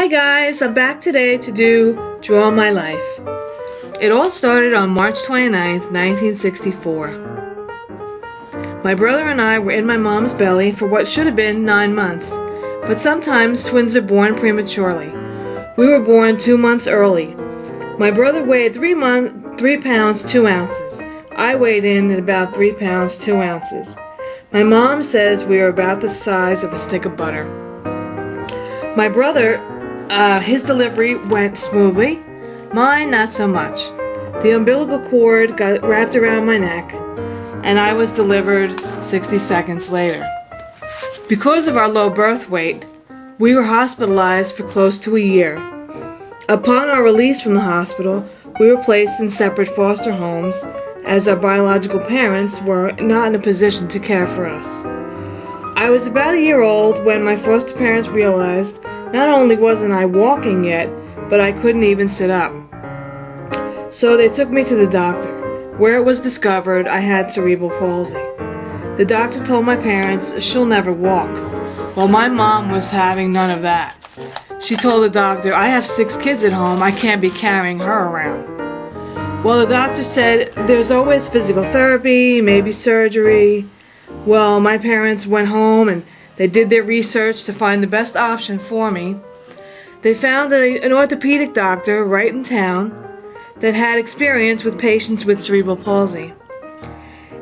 Hi guys, I'm back today to do Draw My Life. It all started on March 29th, 1964. My brother and I were in my mom's belly for what should have been 9 months, but sometimes twins are born prematurely. We were born 2 months early. My brother weighed 3 pounds 2 ounces. I weighed in at about 3 pounds 2 ounces. My mom says we are about the size of a stick of butter. My brother, his delivery went smoothly. Mine, not so much. The umbilical cord got wrapped around my neck, and I was delivered 60 seconds later. Because of our low birth weight, we were hospitalized for close to a year. Upon our release from the hospital, we were placed in separate foster homes, as our biological parents were not in a position to care for us. I was about a year old when my foster parents realized not only wasn't I walking yet, but I couldn't even sit up. So they took me to the doctor, where it was discovered I had cerebral palsy. The doctor told my parents she'll never walk. Well, my mom was having none of that. She told the doctor, I have 6 kids at home, I can't be carrying her around. Well, the doctor said there's always physical therapy, maybe surgery. Well, my parents went home and they did their research to find the best option for me. They found an orthopedic doctor right in town that had experience with patients with cerebral palsy.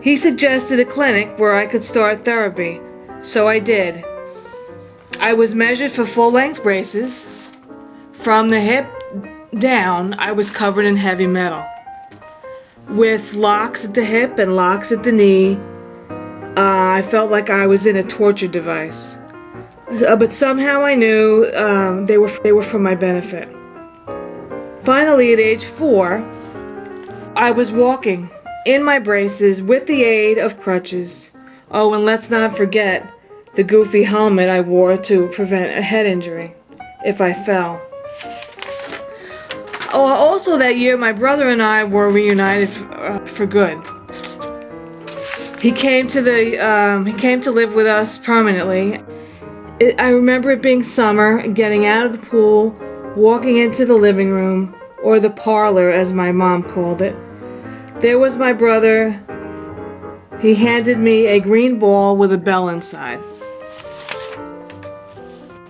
He suggested a clinic where I could start therapy, so I did. I was measured for full-length braces. From the hip down, I was covered in heavy metal. With locks at the hip and locks at the knee, I felt like I was in a torture device. But somehow I knew they were for my benefit. Finally, at age 4, I was walking in my braces with the aid of crutches. Oh, and let's not forget the goofy helmet I wore to prevent a head injury if I fell. Oh, also that year, my brother and I were reunited for good. He came to live with us permanently. I remember it being summer, getting out of the pool, walking into the living room, or the parlor as my mom called it. There was my brother. He handed me a green ball with a bell inside.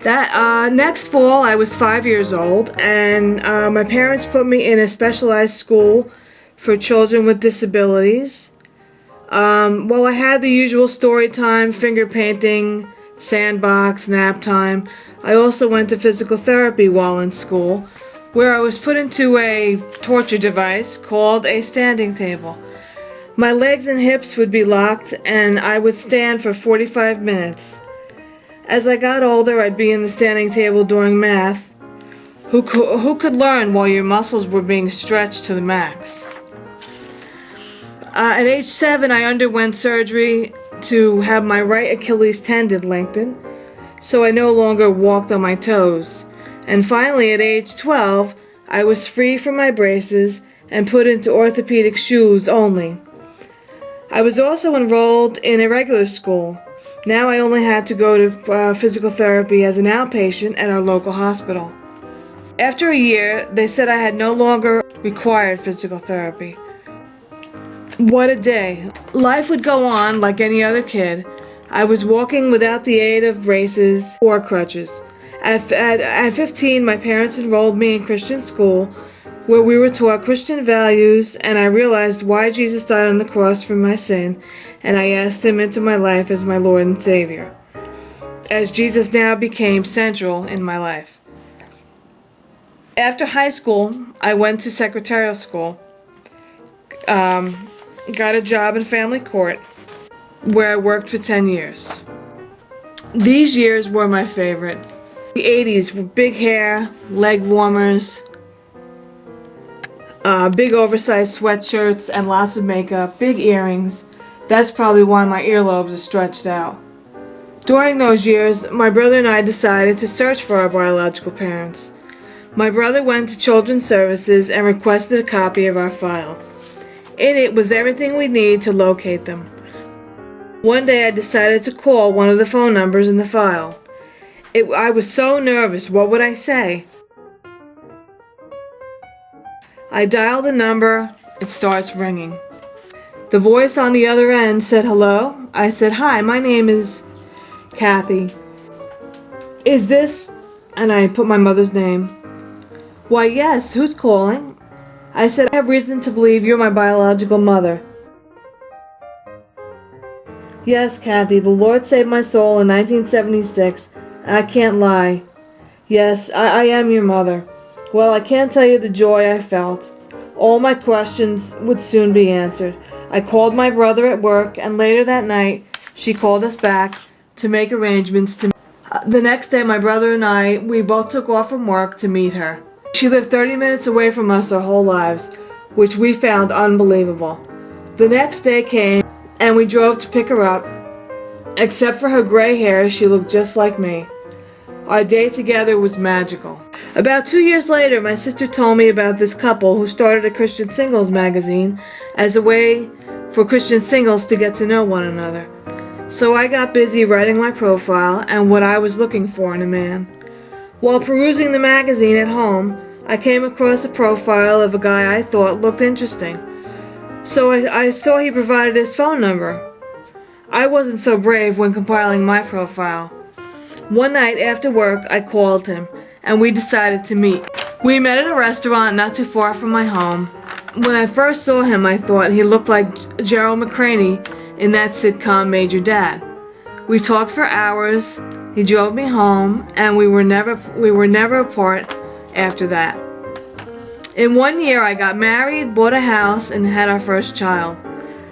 That next fall, I was 5 years old, and my parents put me in a specialized school for children with disabilities. Well, I had the usual story time, finger painting, sandbox, nap time. I also went to physical therapy while in school, where I was put into a torture device called a standing table. My legs and hips would be locked, and I would stand for 45 minutes. As I got older, I'd be in the standing table doing math. Who could learn while your muscles were being stretched to the max? At age 7, I underwent surgery to have my right Achilles tendon lengthened, so I no longer walked on my toes. And finally, at age 12, I was free from my braces and put into orthopedic shoes only. I was also enrolled in a regular school. Now I only had to go to physical therapy as an outpatient at our local hospital. After a year, they said I had no longer required physical therapy. What a day. Life would go on like any other kid. I was walking without the aid of braces or crutches. At 15, my parents enrolled me in Christian school, where we were taught Christian values, and I realized why Jesus died on the cross for my sin, and I asked Him into my life as my Lord and Savior, as Jesus now became central in my life. After high school, I went to secretarial school. Got a job in family court, where I worked for 10 years. These years were my favorite. The 80s were big hair, leg warmers, big oversized sweatshirts and lots of makeup, big earrings. That's probably why my earlobes are stretched out. During those years, my brother and I decided to search for our biological parents. My brother went to Children's Services and requested a copy of our file. In it was everything we need to locate them. One day I decided to call one of the phone numbers in the file. I was so nervous. What would I say? I dial the number. It starts ringing. The voice on the other end said, "Hello?" I said, "Hi, my name is Kathy. Is this..." And I put my mother's name. "Why, yes, who's calling?" I said, "I have reason to believe you're my biological mother." "Yes, Kathy, the Lord saved my soul in 1976, and I can't lie. Yes, I am your mother. Well, I can't tell you the joy I felt. All my questions would soon be answered. I called my brother at work, and later that night, she called us back to make arrangements to meet. The next day, my brother and we both took off from work to meet her. She lived 30 minutes away from us our whole lives, which we found unbelievable. The next day came, and we drove to pick her up. Except for her gray hair, she looked just like me. Our day together was magical. About 2 years later, my sister told me about this couple who started a Christian singles magazine as a way for Christian singles to get to know one another. So I got busy writing my profile and what I was looking for in a man. While perusing the magazine at home, I came across a profile of a guy I thought looked interesting. So I saw he provided his phone number. I wasn't so brave when compiling my profile. One night after work, I called him, and we decided to meet. We met at a restaurant not too far from my home. When I first saw him, I thought he looked like Gerald McCraney in that sitcom Major Dad. We talked for hours, he drove me home, and we were never apart after that. In 1 year, I got married, bought a house, and had our first child.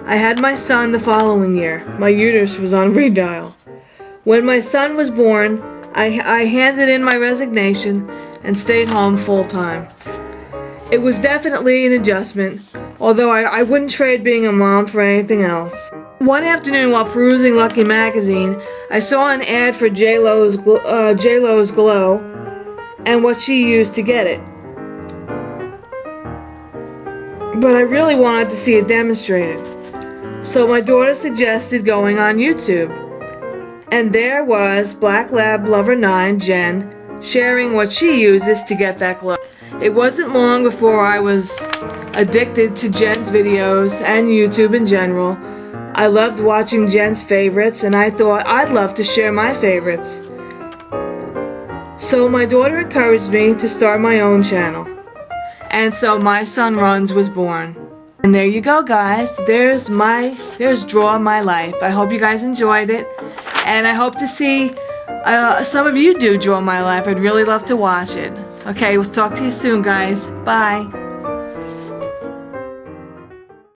I had my son the following year. My uterus was on redial. When my son was born, I handed in my resignation and stayed home full-time. It was definitely an adjustment, although I wouldn't trade being a mom for anything else. One afternoon while perusing Lucky magazine, I saw an ad for J-Lo's Glow and what she used to get it. But I really wanted to see it demonstrated. So my daughter suggested going on YouTube. And there was Black Lab Lover 9, Jen, sharing what she uses to get that glow. It wasn't long before I was addicted to Jen's videos and YouTube in general. I loved watching Jen's favorites, and I thought I'd love to share my favorites. So my daughter encouraged me to start my own channel. And so mysonruns was born. And there you go, guys. There's Draw My Life. I hope you guys enjoyed it. And I hope to see some of you do Draw My Life. I'd really love to watch it. Okay, we'll talk to you soon, guys. Bye.